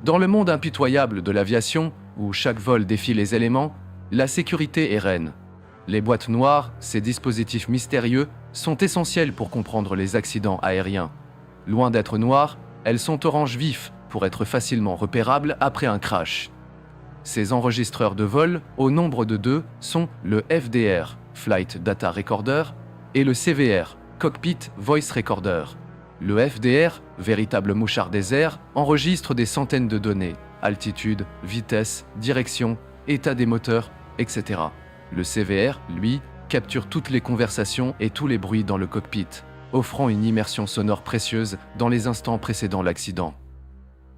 Dans le monde impitoyable de l'aviation, où chaque vol défie les éléments, la sécurité est reine. Les boîtes noires, ces dispositifs mystérieux, sont essentiels pour comprendre les accidents aériens. Loin d'être noires, elles sont orange vif pour être facilement repérables après un crash. Ces enregistreurs de vol, au nombre de deux, sont le FDR, Flight Data Recorder, et le CVR, Cockpit Voice Recorder. Le FDR, véritable mouchard des airs, enregistre des centaines de données, altitude, vitesse, direction, état des moteurs, etc. Le CVR, lui, capture toutes les conversations et tous les bruits dans le cockpit, offrant une immersion sonore précieuse dans les instants précédant l'accident.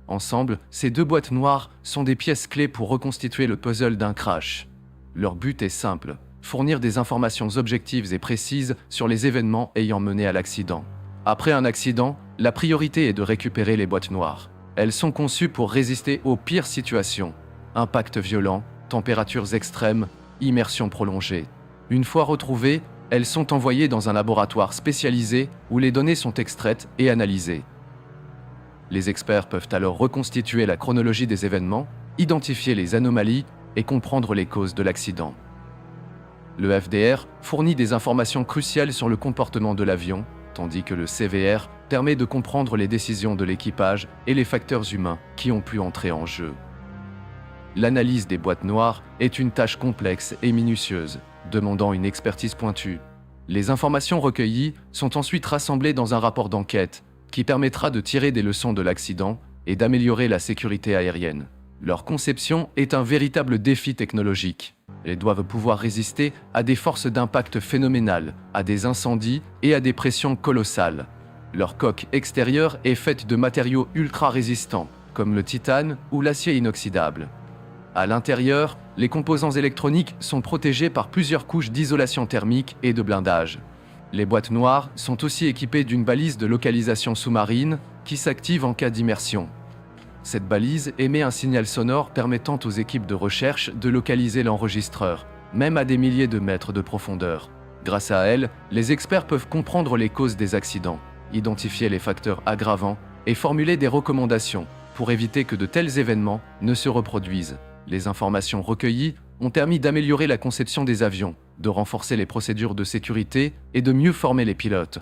Ensemble, ces deux boîtes noires sont des pièces clés pour reconstituer le puzzle d'un crash. Leur but est simple, fournir des informations objectives et précises sur les événements ayant mené à l'accident. Après un accident, la priorité est de récupérer les boîtes noires. Elles sont conçues pour résister aux pires situations. Impact violent, températures extrêmes, immersion prolongée. Une fois retrouvées, elles sont envoyées dans un laboratoire spécialisé où les données sont extraites et analysées. Les experts peuvent alors reconstituer la chronologie des événements, identifier les anomalies et comprendre les causes de l'accident. Le FDR fournit des informations cruciales sur le comportement de l'avion, tandis que le CVR permet de comprendre les décisions de l'équipage et les facteurs humains qui ont pu entrer en jeu. L'analyse des boîtes noires est une tâche complexe et minutieuse, demandant une expertise pointue. Les informations recueillies sont ensuite rassemblées dans un rapport d'enquête qui permettra de tirer des leçons de l'accident et d'améliorer la sécurité aérienne. Leur conception est un véritable défi technologique. Elles doivent pouvoir résister à des forces d'impact phénoménales, à des incendies et à des pressions colossales. Leur coque extérieure est faite de matériaux ultra résistants, comme le titane ou l'acier inoxydable. À l'intérieur, les composants électroniques sont protégés par plusieurs couches d'isolation thermique et de blindage. Les boîtes noires sont aussi équipées d'une balise de localisation sous-marine qui s'active en cas d'immersion. Cette balise émet un signal sonore permettant aux équipes de recherche de localiser l'enregistreur, même à des milliers de mètres de profondeur. Grâce à elle, les experts peuvent comprendre les causes des accidents, identifier les facteurs aggravants et formuler des recommandations pour éviter que de tels événements ne se reproduisent. Les informations recueillies ont permis d'améliorer la conception des avions, de renforcer les procédures de sécurité et de mieux former les pilotes.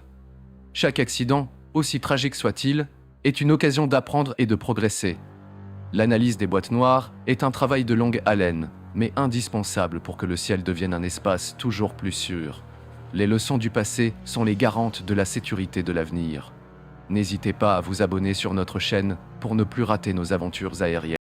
Chaque accident, aussi tragique soit-il, est une occasion d'apprendre et de progresser. L'analyse des boîtes noires est un travail de longue haleine, mais indispensable pour que le ciel devienne un espace toujours plus sûr. Les leçons du passé sont les garantes de la sécurité de l'avenir. N'hésitez pas à vous abonner sur notre chaîne pour ne plus rater nos aventures aériennes.